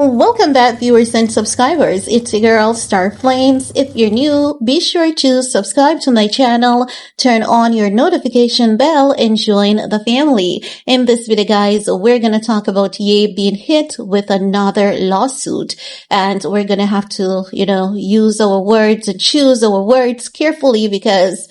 Welcome back, viewers and subscribers. It's your girl, Star Flames. If you're new, be sure to subscribe to my channel, turn on your notification bell, and join the family. In this video, guys, we're going to talk about Ye being hit with another lawsuit. And we're going to have to, use our words and choose our words carefully because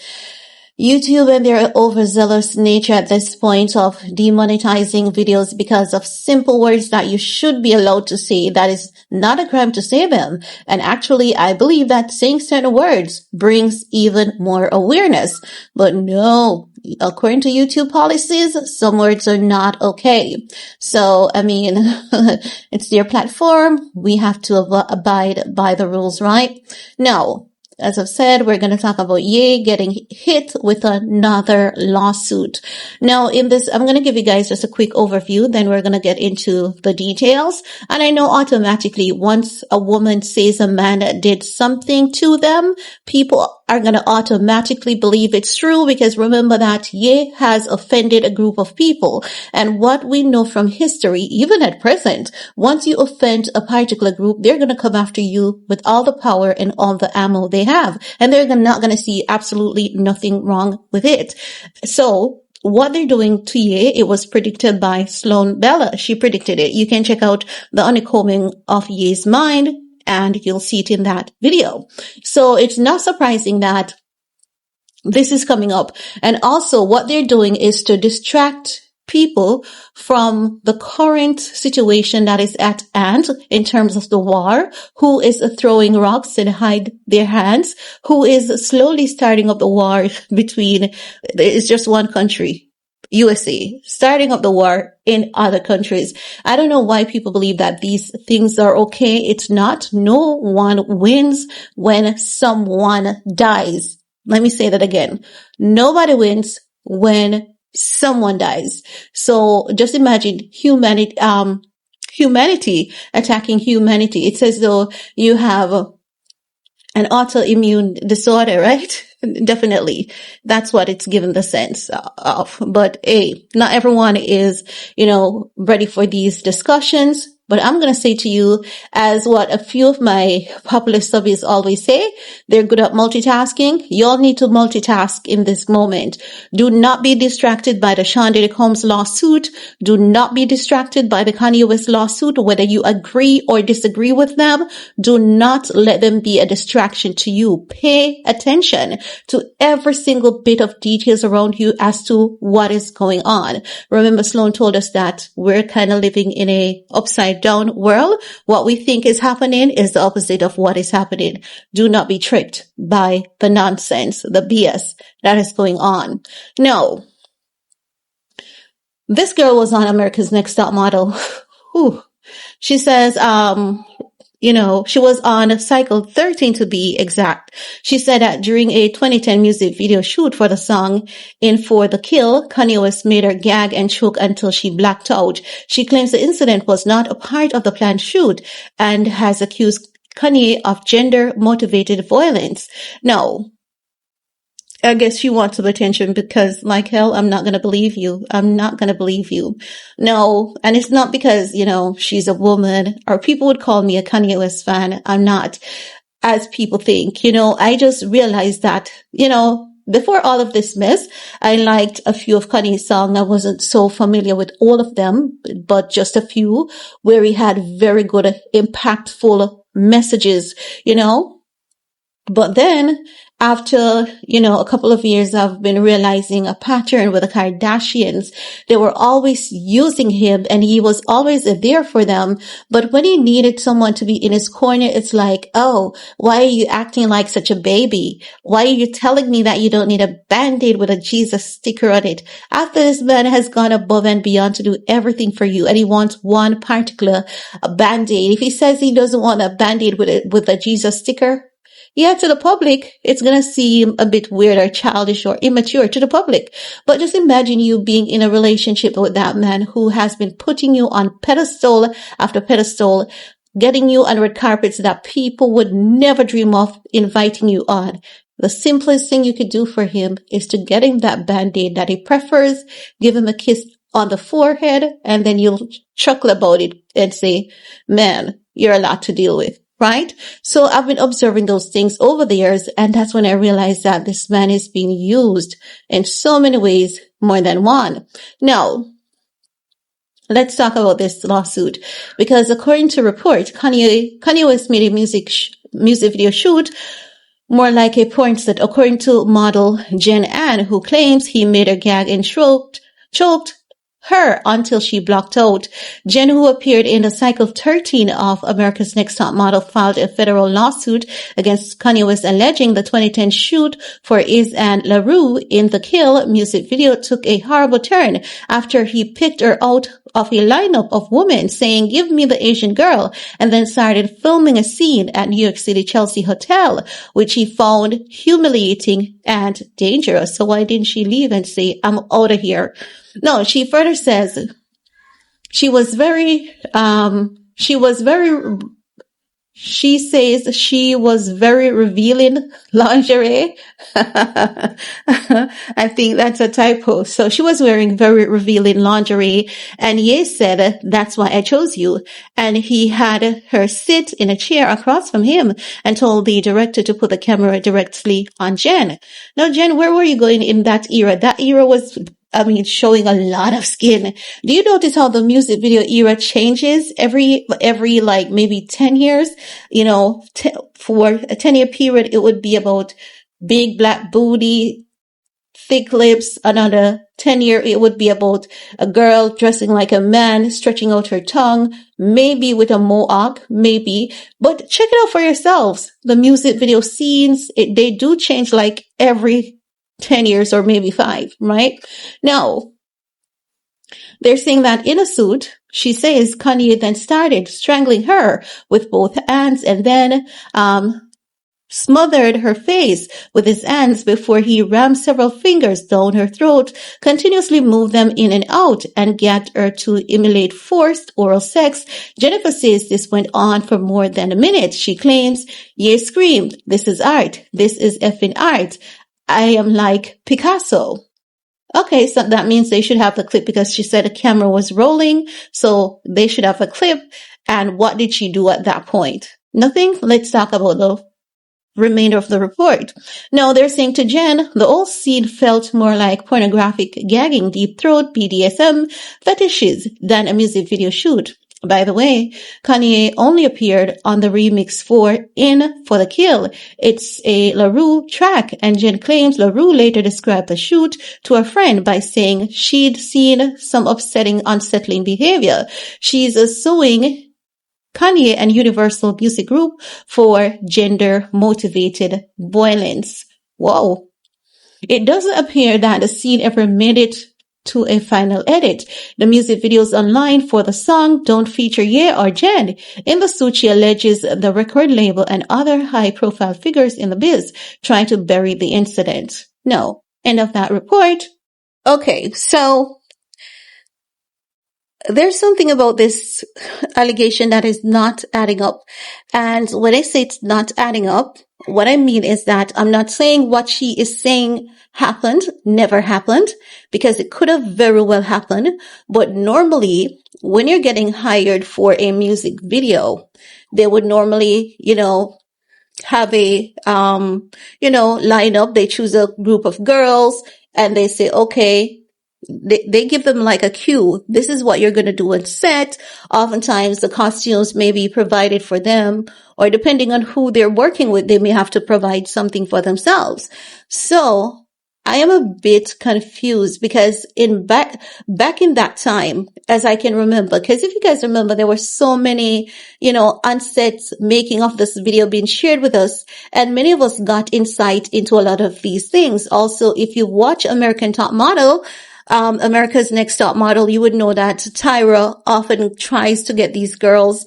YouTube and their overzealous nature at this point of demonetizing videos because of simple words that you should be allowed to say. That is not a crime to say them. And actually, I believe that saying certain words brings even more awareness. But no, according to YouTube policies, some words are not okay. So, it's their platform. We have to abide by the rules, right? Now, as I've said, we're going to talk about Ye getting hit with another lawsuit. Now, in this, I'm going to give you guys just a quick overview, then we're going to get into the details. And I know automatically once a woman says a man did something to them, people are going to automatically believe it's true because remember that Ye has offended a group of people. And what we know from history, even at present, once you offend a particular group, they're going to come after you with all the power and all the ammo they have. And they're not going to see absolutely nothing wrong with it. So what they're doing to Ye, it was predicted by sloanbella. She predicted it. You can check out the honeycombing of Ye's mind and you'll see it in that video. So it's not surprising that this is coming up. And also what they're doing is to distract people from the current situation that is at hand in terms of the war, who is throwing rocks and hide their hands, who is slowly starting up the war between, it's just one country, USA, starting up the war in other countries. I don't know why people believe that these things are okay. It's not. No one wins when someone dies. Let me say that again. Nobody wins when someone dies. So just imagine humanity attacking humanity. It's as though you have an autoimmune disorder, right? Definitely. That's what it's given the sense of. But not everyone is, ready for these discussions. But I'm going to say to you, as what a few of my popular subbies always say, they're good at multitasking. You all need to multitask in this moment. Do not be distracted by the Sean Diddy Combs lawsuit. Do not be distracted by the Kanye West lawsuit, whether you agree or disagree with them. Do not let them be a distraction to you. Pay attention to every single bit of details around you as to what is going on. Remember, Sloan told us that we're kind of living in a upside down world. What we think is happening is the opposite of what is happening. Do not be tricked by the nonsense, the BS that is going on. No. This girl was on America's Next Top Model. Whew. She says, she was on cycle 13 to be exact. She said that during a 2010 music video shoot for the song In For the Kill, Kanye West made her gag and choke until she blacked out. She claims the incident was not a part of the planned shoot and has accused Kanye of gender-motivated violence. Now, I guess she wants some attention because, Michael, I'm not going to believe you. I'm not going to believe you. No, and it's not because, she's a woman or people would call me a Kanye West fan. I'm not, as people think. I just realized that, before all of this mess, I liked a few of Kanye's songs. I wasn't so familiar with all of them, but just a few where he had very good, impactful messages, But then, after, a couple of years, I've been realizing a pattern with the Kardashians. They were always using him and he was always there for them. But when he needed someone to be in his corner, it's like, oh, why are you acting like such a baby? Why are you telling me that you don't need a Band-Aid with a Jesus sticker on it? After this man has gone above and beyond to do everything for you and he wants one particular Band-Aid. If he says he doesn't want a Band-Aid with a Jesus sticker, yeah, to the public, it's going to seem a bit weird or childish or immature to the public. But just imagine you being in a relationship with that man who has been putting you on pedestal after pedestal, getting you on red carpets that people would never dream of inviting you on. The simplest thing you could do for him is to get him that Band-Aid that he prefers, give him a kiss on the forehead, and then you'll chuckle about it and say, man, you're a lot to deal with, right? So I've been observing those things over the years, and that's when I realized that this man is being used in so many ways, more than one. Now, let's talk about this lawsuit, because according to reports, Kanye West made a music video shoot more like a porn set, according to model Jen Ann, who claims he made her gag and choked her until she blocked out. Jen, who appeared in the cycle 13 of America's Next Top Model, filed a federal lawsuit against Kanye West, alleging the 2010 shoot for Is and LaRue in the Kill music video took a horrible turn after he picked her out of a lineup of women, saying, "Give me the Asian girl," and then started filming a scene at New York City Chelsea Hotel, which he found humiliating and dangerous. So why didn't she leave and say, "I'm out of here"? No, she further says she says she was very revealing lingerie. I think that's a typo. So she was wearing very revealing lingerie, and Ye said, "That's why I chose you." And he had her sit in a chair across from him and told the director to put the camera directly on Jen. Now, Jen, where were you going in that era? That era was, showing a lot of skin. Do you notice how the music video era changes every like maybe 10 years? For a 10-year period, it would be about big black booty, thick lips. Another 10-year, it would be about a girl dressing like a man, stretching out her tongue, maybe with a mohawk, maybe. But check it out for yourselves. The music video scenes, they do change like every 10 years or maybe 5, right? Now, they're saying that in a suit, she says Kanye then started strangling her with both hands and then smothered her face with his hands before he rammed several fingers down her throat, continuously moved them in and out, and gagged her to emulate forced oral sex. Jennifer says this went on for more than a minute. She claims, Ye screamed, "This is art. This is effing art. I am like Picasso." Okay, so that means they should have the clip, because she said the camera was rolling, so they should have a clip. And what did she do at that point? Nothing. Let's talk about the remainder of the report. Now, they're saying to Jen, the whole scene felt more like pornographic gagging, deep throat, BDSM fetishes than a music video shoot. By the way, Kanye only appeared on the remix for In for the Kill. It's a LaRue track, and Jen claims LaRue later described the shoot to a friend by saying she'd seen some unsettling behavior. She's suing Kanye and Universal Music Group for gender-motivated violence. Whoa. It doesn't appear that the scene ever made it to a final edit. The music videos online for the song don't feature Ye or Jen. In the suit, she alleges the record label and other high-profile figures in the biz trying to bury the incident. No. End of that report. Okay, so there's something about this allegation that is not adding up. And when I say it's not adding up, what I mean is that I'm not saying what she is saying happened, never happened, because it could have very well happened. But normally, when you're getting hired for a music video, they would normally, have a, lineup. They choose a group of girls and they say, okay, they give them like a cue. This is what you're going to do on set. Oftentimes the costumes may be provided for them, or depending on who they're working with, they may have to provide something for themselves. So I am a bit confused, because back in that time, as I can remember, because if you guys remember, there were so many, on-set making of this video being shared with us, and many of us got insight into a lot of these things. Also, if you watch America's Next Top Model, you would know that Tyra often tries to get these girls,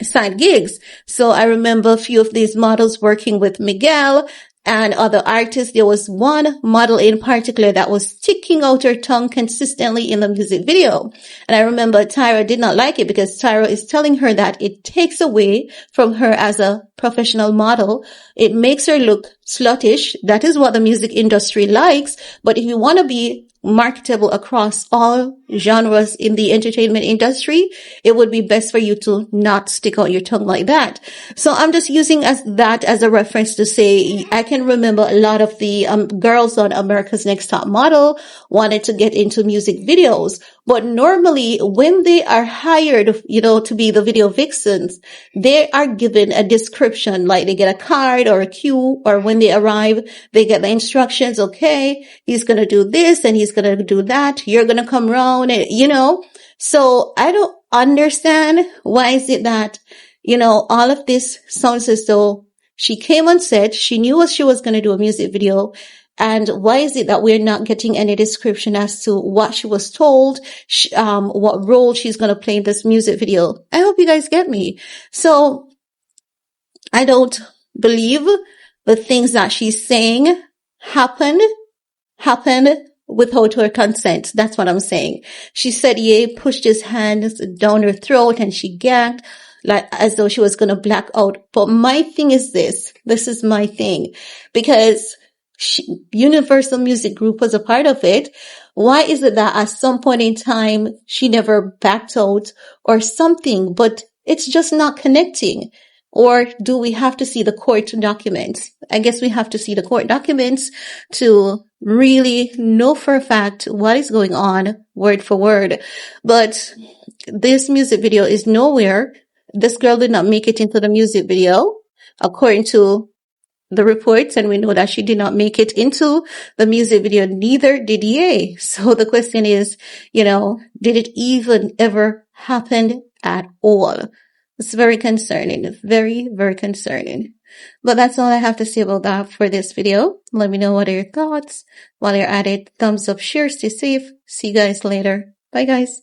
side gigs. So I remember a few of these models working with Miguel and other artists. There was one model in particular that was sticking out her tongue consistently in the music video. And I remember Tyra did not like it, because Tyra is telling her that it takes away from her as a professional model. It makes her look sluttish. That is what the music industry likes. But if you want to be marketable across all genres in the entertainment industry, it would be best for you to not stick out your tongue like that. So I'm just using that as a reference to say, I can remember a lot of the girls on America's Next Top Model wanted to get into music videos. But normally when they are hired, to be the video vixens, they are given a description, like they get a card or a cue, or when they arrive, they get the instructions. Okay, he's going to do this and he's going to do that. You're going to come around and, so I don't understand why is it that, all of this sounds as though she came on set. She knew what she was going to do, a music video. And why is it that we're not getting any description as to what she was told, what role she's going to play in this music video? I hope you guys get me. So I don't believe the things that she's saying happened without her consent. That's what I'm saying. She said Ye pushed his hands down her throat and she gagged like as though she was going to black out. But my thing is this is my thing, because Universal Music Group was a part of it. Why is it that at some point in time she never backed out or something, but it's just not connecting? Or do we have to see the court documents? I guess we have to see the court documents to really know for a fact what is going on word for word. But this music video is nowhere. This girl did not make it into the music video, according to the reports, and we know that she did not make it into the music video. Neither did Ye. So the question is, did it even ever happen at all? It's very concerning. Very, very concerning. But that's all I have to say about that for this video. Let me know what are your thoughts. While you're at it, thumbs up, share, stay safe. See you guys later. Bye guys.